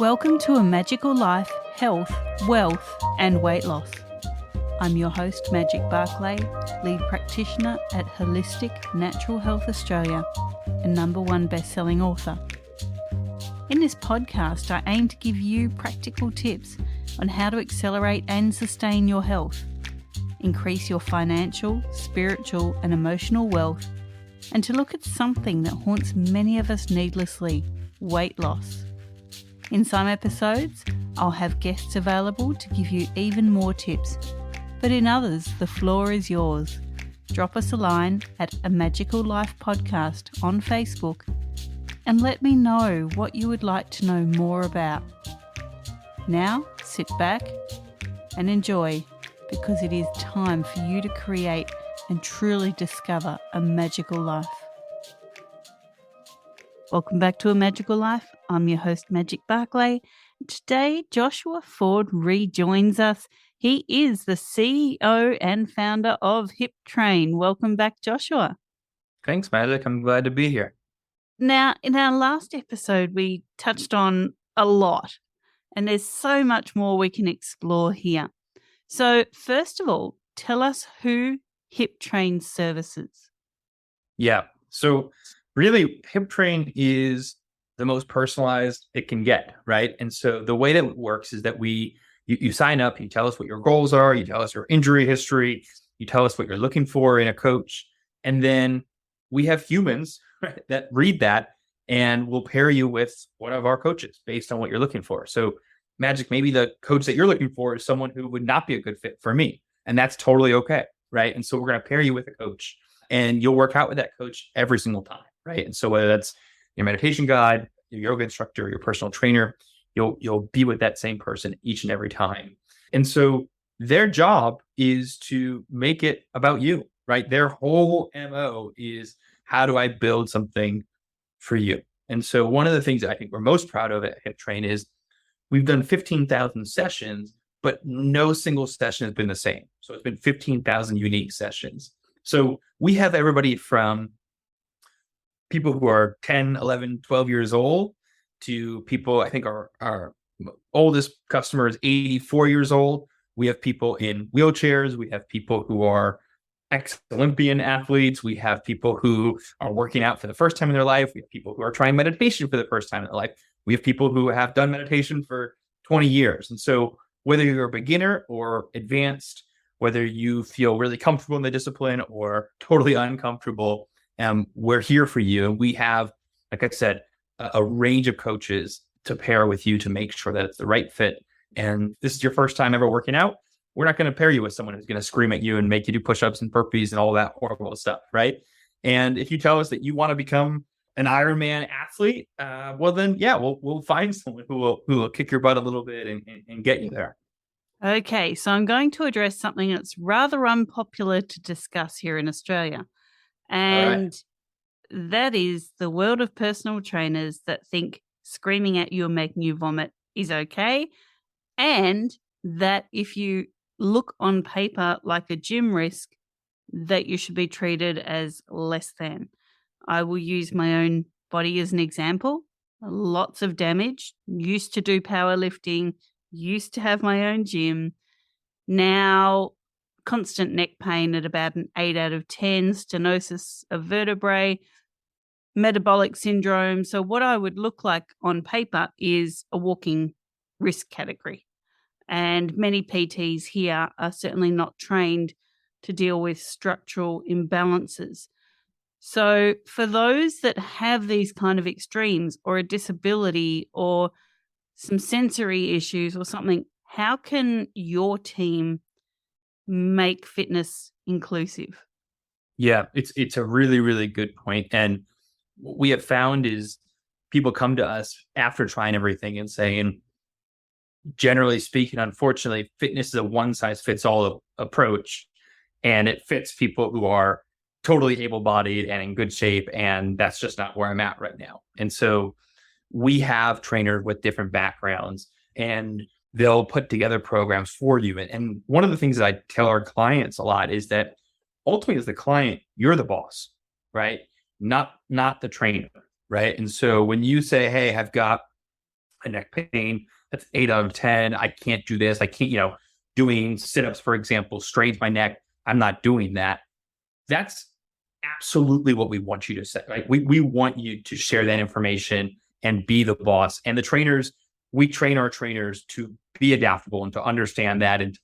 Welcome to A Magical Life, Health, Wealth and Weight Loss. I'm your host, Magic Barclay, lead practitioner at Holistic Natural Health Australia and #1 best-selling author. In this podcast, I aim to give you practical tips on how to accelerate and sustain your health, increase your financial, spiritual and emotional wealth, and to look at something that haunts many of us needlessly, weight loss. In some episodes, I'll have guests available to give you even more tips, but in others, the floor is yours. Drop us a line at A Magical Life Podcast on Facebook and let me know what you would like to know more about. Now, sit back and enjoy, because it is time for you to create and truly discover a magical life. Welcome back to A Magical Life. I'm your host, Magic Barclay. Today, Joshua Ford rejoins us. He is the CEO and founder of HipTrain. Welcome back, Joshua. Thanks, Magic. I'm glad to be here. Now, in our last episode, we touched on a lot, and there's so much more we can explore here. So, first of all, tell us who HipTrain services. Yeah. So really, HipTrain is the most personalized it can get, right? And so the way that it works is that you sign up, you tell us what your goals are, you tell us your injury history, you tell us what you're looking for in a coach, and then we have humans that read that and we'll pair you with one of our coaches based on what you're looking for. So Magic, maybe the coach that you're looking for is someone who would not be a good fit for me, and that's totally okay, right? And so we're going to pair you with a coach, and you'll work out with that coach every single time, right? And so whether that's your meditation guide, your yoga instructor, your personal trainer, you'll be with that same person each and every time. And so their job is to make it about you, right? Their whole MO is, how do I build something for you? And so one of the things that I think we're most proud of at HipTrain is we've done 15,000 sessions, but no single session has been the same. So it's been 15,000 unique sessions. So we have everybody from people who are 10, 11, 12 years old to people, I think our oldest customer is 84 years old. We have people in wheelchairs. We have people who are ex-Olympian athletes. We have people who are working out for the first time in their life. We have people who are trying meditation for the first time in their life. We have people who have done meditation for 20 years. And so whether you're a beginner or advanced, whether you feel really comfortable in the discipline or totally uncomfortable, we're here for you. And we have, like I said, a range of coaches to pair with you to make sure that it's the right fit. And this is your first time ever working out, we're not going to pair you with someone who's going to scream at you and make you do push-ups and burpees and all that horrible stuff, right? And if you tell us that you want to become an Ironman athlete, well then, yeah, we'll find someone who will kick your butt a little bit and get you there. Okay, so I'm going to address something that's rather unpopular to discuss here in Australia. And that is the world of personal trainers that think screaming at you and making you vomit is okay. And that if you look on paper like a gym risk, that you should be treated as less than. I will use my own body as an example. Lots of damage, used to do powerlifting, used to have my own gym. Now, constant neck pain at about an 8 out of 10, stenosis of vertebrae, metabolic syndrome. So what I would look like on paper is a walking risk category. And many PTs here are certainly not trained to deal with structural imbalances. So for those that have these kind of extremes or a disability or some sensory issues or something, how can your team make fitness inclusive? Yeah, it's a really, really good point. And what we have found is people come to us after trying everything and saying, generally speaking, unfortunately, fitness is a one-size-fits-all approach, and it fits people who are totally able-bodied and in good shape, and that's just not where I'm at right now. And so we have trainers with different backgrounds, and they'll put together programs for you. And one of the things that I tell our clients a lot is that ultimately, as the client, you're the boss, right? Not the trainer, right? And so when you say, hey, I've got and neck pain. That's 8 out of 10. I can't do this. I can't, doing sit-ups, for example, strains my neck. I'm not doing that. That's absolutely what we want you to say. Like we want you to share that information and be the boss. And the trainers, we train our trainers to be adaptable and to understand that, and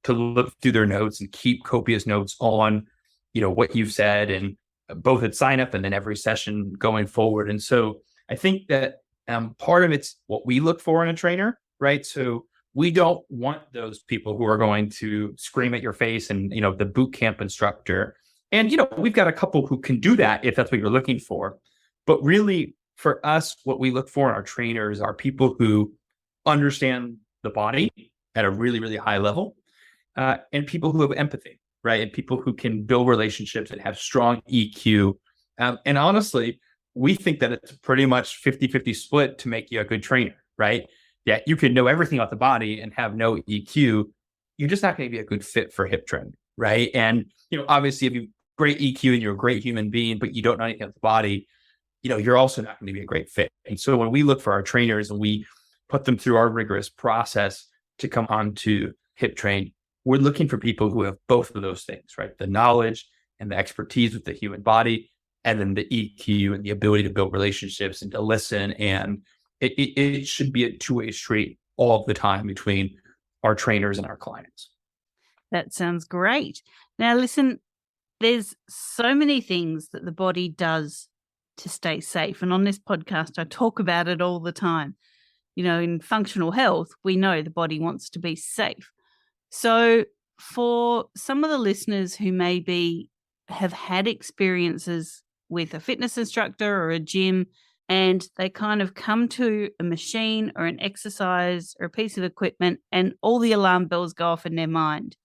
to look through their notes and keep copious notes on, what you've said, and both at sign up and then every session going forward. And so I think that part of it's what we look for in a trainer, right? So we don't want those people who are going to scream at your face and, the boot camp instructor. And, we've got a couple who can do that if that's what you're looking for. But really, for us, what we look for in our trainers are people who understand the body at a really, really high level, and people who have empathy, right? And people who can build relationships and have strong EQ. And honestly, we think that it's pretty much 50-50 split to make you a good trainer, right? Yeah, you can know everything about the body and have no EQ. You're just not going to be a good fit for HipTrain, right? And, obviously, if you have great EQ and you're a great human being, but you don't know anything about the body, you're also not going to be a great fit. And so when we look for our trainers and we put them through our rigorous process to come on to HipTrain, we're looking for people who have both of those things, right? The knowledge and the expertise with the human body, and then the EQ and the ability to build relationships and to listen. And it should be a two-way street all the time between our trainers and our clients. That sounds great. Now, listen, there's so many things that the body does to stay safe. And on this podcast, I talk about it all the time. In functional health, we know the body wants to be safe. So for some of the listeners who maybe have had experiences with a fitness instructor or a gym, and they kind of come to a machine or an exercise or a piece of equipment and all the alarm bells go off in their mind,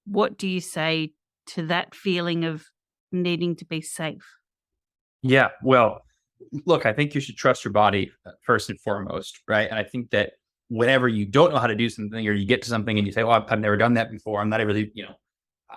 what do you say to that feeling of needing to be safe? Yeah, well, look, I think you should trust your body first and foremost, right? And I think that whenever you don't know how to do something, or you get to something and you say, well, I've never done that before, I'm not really,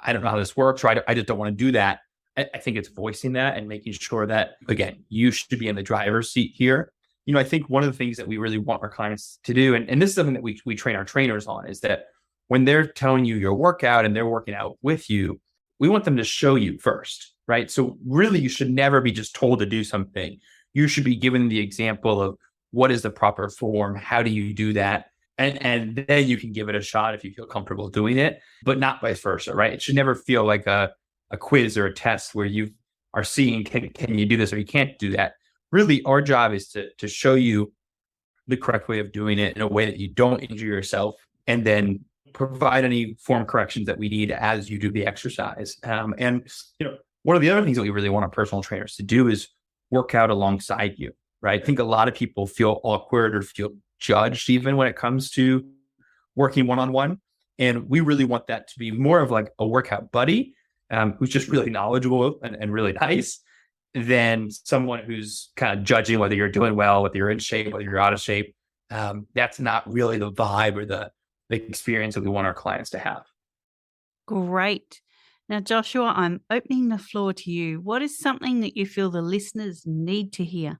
I don't know how this works, or I just don't want to do that. I think it's voicing that and making sure that, again, you should be in the driver's seat here. I think one of the things that we really want our clients to do, and this is something that we train our trainers on, is that when they're telling you your workout and they're working out with you, we want them to show you first, right? So really, you should never be just told to do something. You should be given the example of what is the proper form, how do you do that? And then you can give it a shot if you feel comfortable doing it, but not vice versa, right? It should never feel like a quiz or a test where you are seeing, can you do this or you can't do that. Really, our job is to show you the correct way of doing it in a way that you don't injure yourself, and then provide any form corrections that we need as you do the exercise. And one of the other things that we really want our personal trainers to do is work out alongside you, right? I think a lot of people feel awkward or feel judged even when it comes to working one-on-one. And we really want that to be more of like a workout buddy, who's just really knowledgeable and really nice, than someone who's kind of judging whether you're doing well, whether you're in shape, whether you're out of shape. That's not really the vibe or the experience that we want our clients to have. Great. Now, Joshua, I'm opening the floor to you. What is something that you feel the listeners need to hear?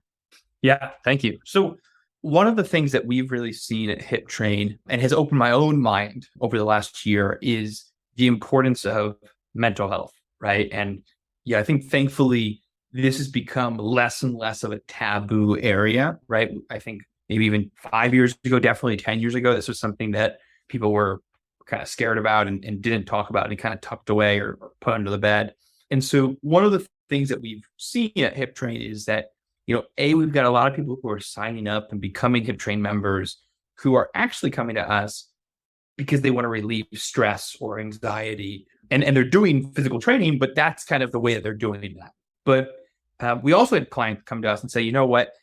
Yeah, thank you. So one of the things that we've really seen at HipTrain and has opened my own mind over the last year is the importance of mental health, right? And yeah, I think thankfully this has become less and less of a taboo area, right? I think maybe even 5 years ago, definitely 10 years ago, this was something that people were kind of scared about and didn't talk about and kind of tucked away or put under the bed. And so one of the things that we've seen at HipTrain is that, we've got a lot of people who are signing up and becoming HipTrain members who are actually coming to us because they want to relieve stress or anxiety. And they're doing physical training, but that's kind of the way that they're doing that. But we also had clients come to us and say, you know what,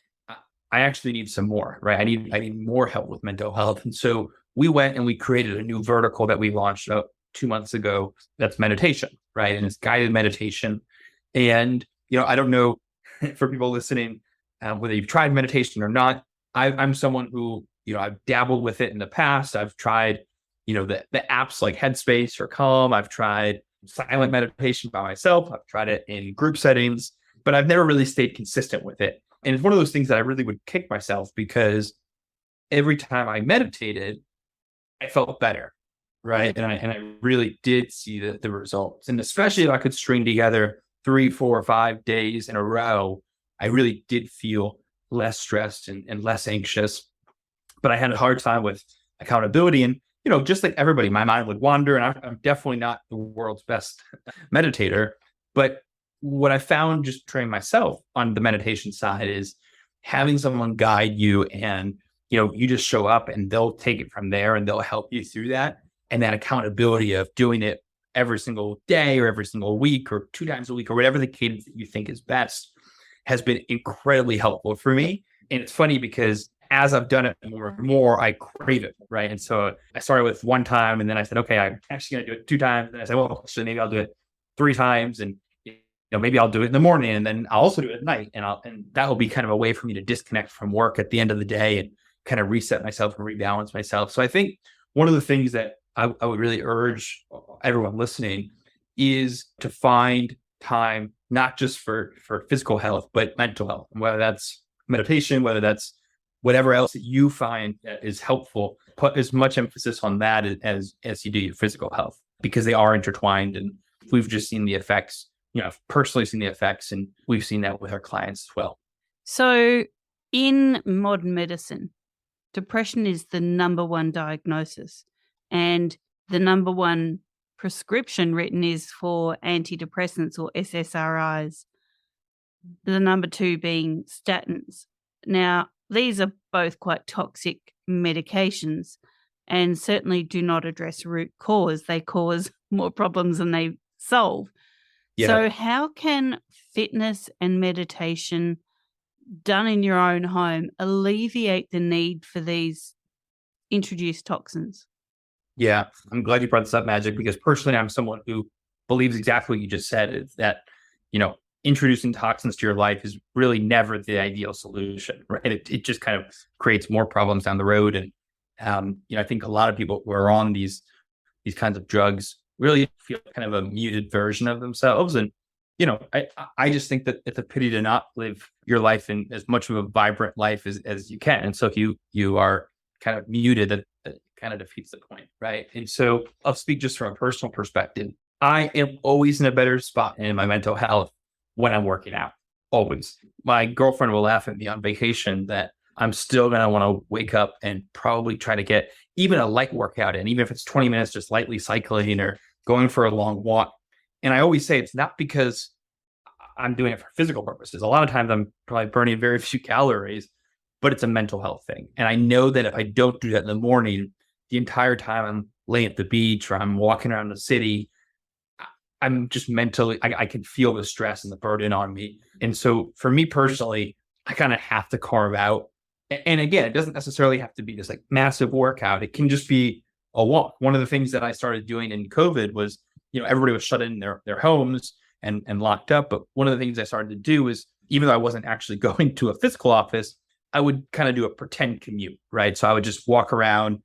I actually need some more, right? I need more help with mental health. And so we went and we created a new vertical that we launched about 2 months ago. That's meditation, right? And it's guided meditation. And, I don't know for people listening, whether you've tried meditation or not. I'm someone who, I've dabbled with it in the past. I've tried, the apps like Headspace or Calm. I've tried silent meditation by myself. I've tried it in group settings, but I've never really stayed consistent with it. And it's one of those things that I really would kick myself because every time I meditated, I felt better. Right. And I really did see the results. And especially if I could string together 3, 4, or 5 days in a row, I really did feel less stressed and less anxious. But I had a hard time with accountability. And, just like everybody, my mind would wander. And I'm definitely not the world's best meditator. But what I found just training myself on the meditation side is having someone guide you, and, you just show up and they'll take it from there and they'll help you through that. And that accountability of doing it every single day or every single week or 2 times a week or whatever the cadence that you think is best has been incredibly helpful for me. And it's funny because as I've done it more and more, I crave it, right? And so I started with 1 time, and then I said, okay, I'm actually going to do it 2 times. And I said, well, actually, maybe I'll do it 3 times, and maybe I'll do it in the morning, and then I'll also do it at night, and that will be kind of a way for me to disconnect from work at the end of the day and kind of reset myself and rebalance myself. So I think one of the things that I would really urge everyone listening is to find time, not just for physical health, but mental health, whether that's meditation, whether that's whatever else that you find that is helpful. Put as much emphasis on that as you do your physical health, because they are intertwined. And we've just seen the effects, I've personally seen the effects, and we've seen that with our clients as well. So in modern medicine, depression is the number 1 diagnosis, and the number 1 prescription written is for antidepressants or SSRIs, the number 2 being statins. Now, these are both quite toxic medications and certainly do not address root cause. They cause more problems than they solve. Yeah. So how can fitness and meditation done in your own home alleviate the need for these introduced toxins? Yeah, I'm glad you brought this up, Magic, because personally, I'm someone who believes exactly what you just said, is that, introducing toxins to your life is really never the ideal solution, right? It just kind of creates more problems down the road. And, I think a lot of people who are on these kinds of drugs really feel kind of a muted version of themselves. And, I just think that it's a pity to not live your life in as much of a vibrant life as you can. And so if you are kind of muted, that kind of defeats the point, right? And so I'll speak just from a personal perspective. I am always in a better spot in my mental health when I'm working out, always. My girlfriend will laugh at me on vacation that I'm still going to want to wake up and probably try to get even a light workout in, even if it's 20 minutes, just lightly cycling or going for a long walk. And I always say it's not because I'm doing it for physical purposes. A lot of times I'm probably burning very few calories, but it's a mental health thing. And I know that if I don't do that in the morning, the entire time I'm laying at the beach or I'm walking around the city, I'm just mentally, I can feel the stress and the burden on me. And so for me personally, I kind of have to carve out. And again, it doesn't necessarily have to be this like massive workout. It can just be a walk. One of the things that I started doing in COVID was, everybody was shut in their homes and locked up. But one of the things I started to do is, even though I wasn't actually going to a physical office, I would kind of do a pretend commute, right? So I would just walk around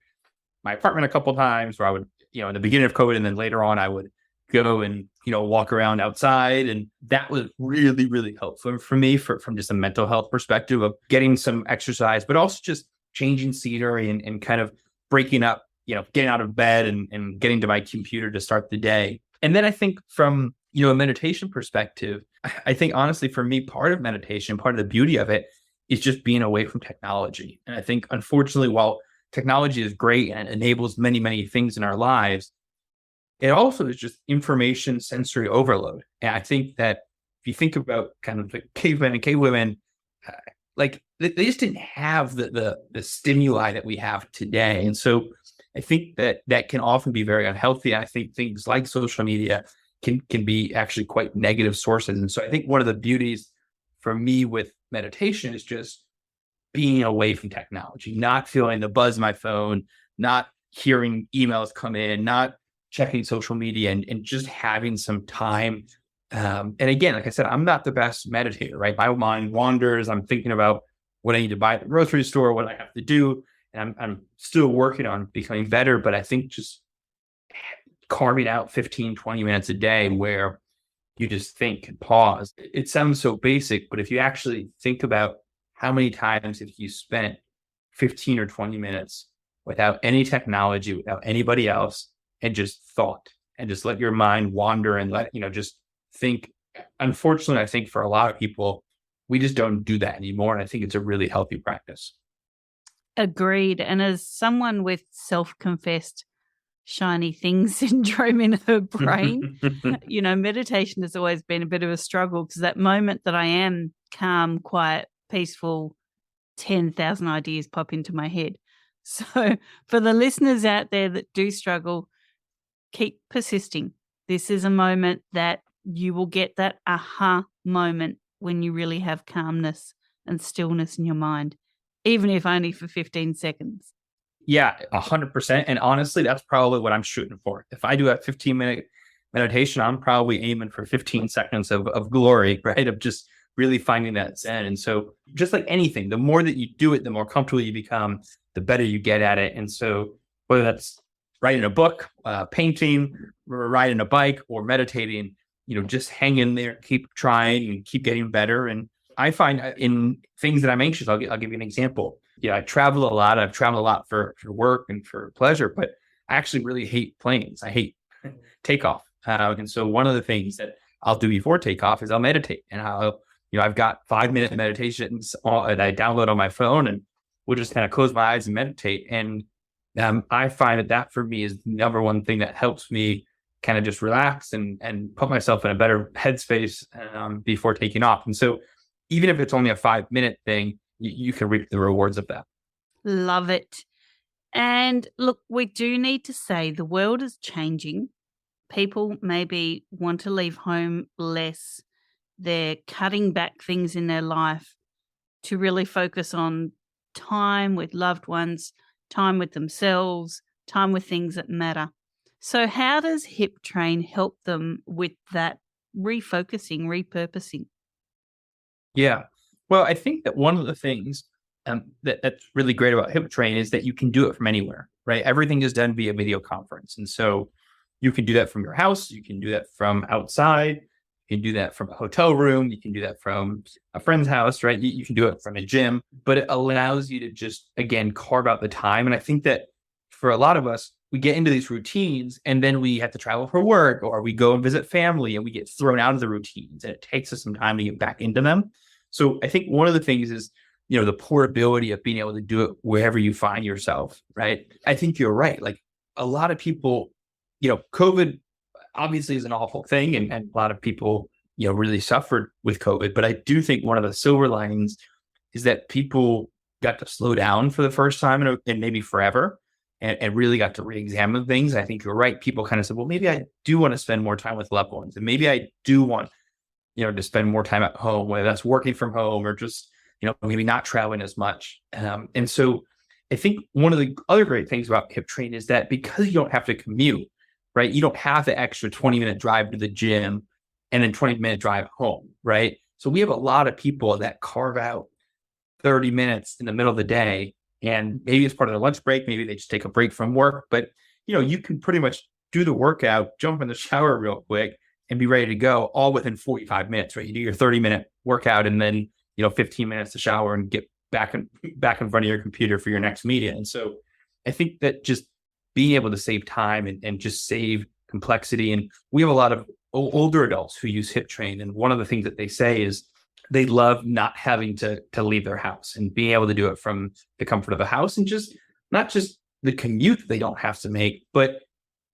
my apartment a couple of times, or I would, in the beginning of COVID, and then later on I would go and, walk around outside. And that was really, really helpful for me from just a mental health perspective of getting some exercise, but also just changing scenery and kind of breaking up, getting out of bed and getting to my computer to start the day. And then I think from, a meditation perspective, I think honestly for me, part of meditation, part of the beauty of it is just being away from technology. And I think unfortunately, while technology is great and it enables many, many things in our lives, it also is just information sensory overload. And I think that if you think about kind of the cavemen and cavewomen, like they just didn't have the stimuli that we have today. And so I think that can often be very unhealthy. I think things like social media can be actually quite negative sources. And so I think one of the beauties for me with meditation is just being away from technology, not feeling the buzz of my phone, not hearing emails come in, not checking social media, and just having some time. And again, like I said, I'm not the best meditator, right? My mind wanders. I'm thinking about what I need to buy at the grocery store, what I have to do. And I'm still working on becoming better. But I think just carving out 15, 20 minutes a day where you just think and pause. It sounds so basic, but if you actually think about how many times have you spent 15 or 20 minutes without any technology, without anybody else, and just thought, and just let your mind wander and let, just think. Unfortunately, I think for a lot of people, we just don't do that anymore. And I think it's a really healthy practice. Agreed. And as someone with self-confessed shiny thing syndrome in her brain, meditation has always been a bit of a struggle, because that moment that I am calm, quiet, peaceful, 10,000 ideas pop into my head. So for the listeners out there that do struggle, keep persisting. This is a moment that you will get that aha moment when you really have calmness and stillness in your mind, even if only for 15 seconds. Yeah, 100%. And honestly, that's probably what I'm shooting for. If I do a 15-minute meditation, I'm probably aiming for 15 seconds of glory, right? Of just really finding that zen. And so just like anything, the more that you do it, the more comfortable you become, the better you get at it. And so whether that's writing a book, painting, riding a bike, or meditating, just hang in there, keep trying and keep getting better. And I find in things that I'm anxious, I'll give you an example. I travel a lot. I've traveled a lot for work and for pleasure, but I actually really hate planes. I hate takeoff. And so one of the things that I'll do before takeoff is I'll meditate, and I've got 5-minute meditations that I download on my phone, and we'll just kind of close my eyes and meditate. And I find that for me is the number one thing that helps me kind of just relax and put myself in a better headspace before taking off. And so even if it's only a 5-minute thing, you can reap the rewards of that. Love it. And look, we do need to say the world is changing. People maybe want to leave home less. They're cutting back things in their life to really focus on time with loved ones, time with themselves, time with things that matter. So how does HipTrain help them with that refocusing, repurposing? Yeah. Well, I think that one of the things that's really great about HipTrain is that you can do it from anywhere, right? Everything is done via video conference. And so you can do that from your house. You can do that from outside. You can do that from a hotel room. You can do that from a friend's house, right? You can do it from a gym, but it allows you to just, again, carve out the time. And I think that for a lot of us, we get into these routines and then we have to travel for work, or we go and visit family and we get thrown out of the routines, and it takes us some time to get back into them. So I think one of the things is, the portability of being able to do it wherever you find yourself, right? I think you're right. Like a lot of people, COVID obviously is an awful thing, and a lot of people, really suffered with COVID. But I do think one of the silver linings is that people got to slow down for the first time in maybe forever, and really got to re-examine things. I think you're right. People kind of said, well, maybe I do want to spend more time with loved ones, and maybe I do want, to spend more time at home, whether that's working from home or just, maybe not traveling as much. And so I think one of the other great things about HipTrain is that because you don't have to commute, right? You don't have the extra 20-minute drive to the gym and then 20-minute drive home, right? So we have a lot of people that carve out 30 minutes in the middle of the day, and maybe it's part of their lunch break. Maybe they just take a break from work, but you can pretty much do the workout, jump in the shower real quick, and be ready to go all within 45 minutes, right? You do your 30-minute workout and then, 15 minutes to shower and get back in front of your computer for your next meeting. And so I think that just being able to save time and just save complexity. And we have a lot of older adults who use HipTrain. And one of the things that they say is they love not having to leave their house and being able to do it from the comfort of the house, and just not just the commute they don't have to make, but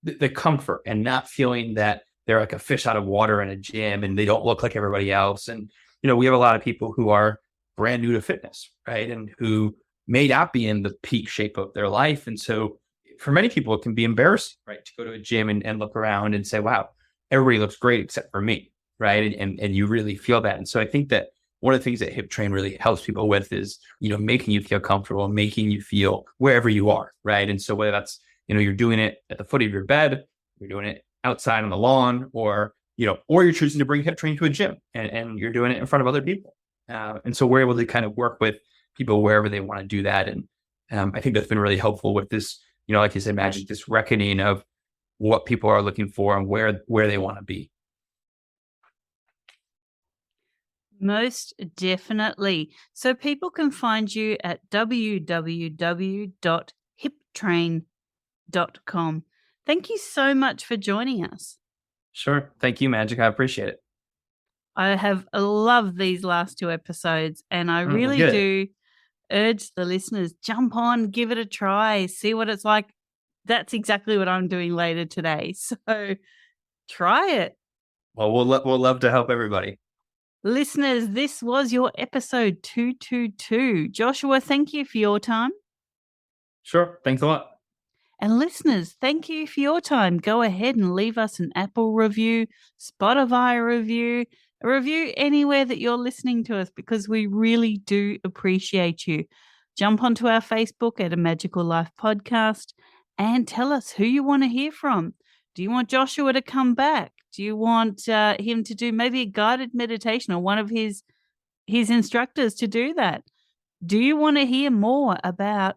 the comfort and not feeling that they're like a fish out of water in a gym and they don't look like everybody else. And, we have a lot of people who are brand new to fitness, right? And who may not be in the peak shape of their life. And so for many people, it can be embarrassing, right? To go to a gym and look around and say, wow, everybody looks great except for me, right? And you really feel that. And so I think that one of the things that HipTrain really helps people with is, making you feel comfortable, making you feel wherever you are, right? And so whether that's, you're doing it at the foot of your bed, you're doing it outside on the lawn, or you're choosing to bring HipTrain to a gym and you're doing it in front of other people. And so we're able to kind of work with people wherever they want to do that. And I think that's been really helpful with this, like you said, Magic, this reckoning of what people are looking for and where they want to be. Most definitely. So people can find you at www.hiptrain.com. Thank you so much for joining us. Sure. Thank you, Magic. I appreciate it. I have loved these last 2 episodes, and I really good. do urge the listeners, jump on, give it a try, see what it's like. That's exactly what I'm doing later today. So try it. Well, we'll love to help everybody. Listeners, this was your episode 222. Joshua, thank you for your time. Sure. Thanks a lot. And listeners, thank you for your time. Go ahead and leave us an Apple review, Spotify review, a review anywhere that you're listening to us, because we really do appreciate you. Jump onto our Facebook at A Magical Life Podcast and tell us who you want to hear from. Do you want Joshua to come back? Do you want him to do maybe a guided meditation, or one of his instructors to do that? Do you want to hear more about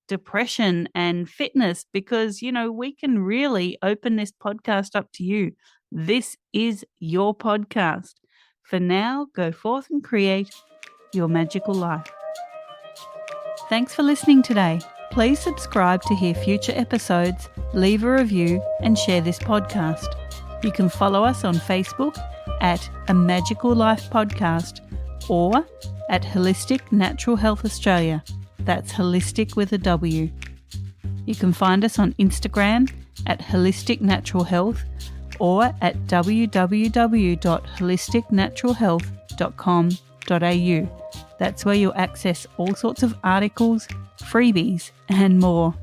depression and fitness? Because, we can really open this podcast up to you. This is your podcast. For now, go forth and create your magical life. Thanks for listening today. Please subscribe to hear future episodes, leave a review, and share this podcast. You can follow us on Facebook at A Magical Life Podcast or at Holistic Natural Health Australia. That's holistic with a W. You can find us on Instagram at Holistic Natural Health or at www.holisticnaturalhealth.com.au. That's where you'll access all sorts of articles, freebies, and more.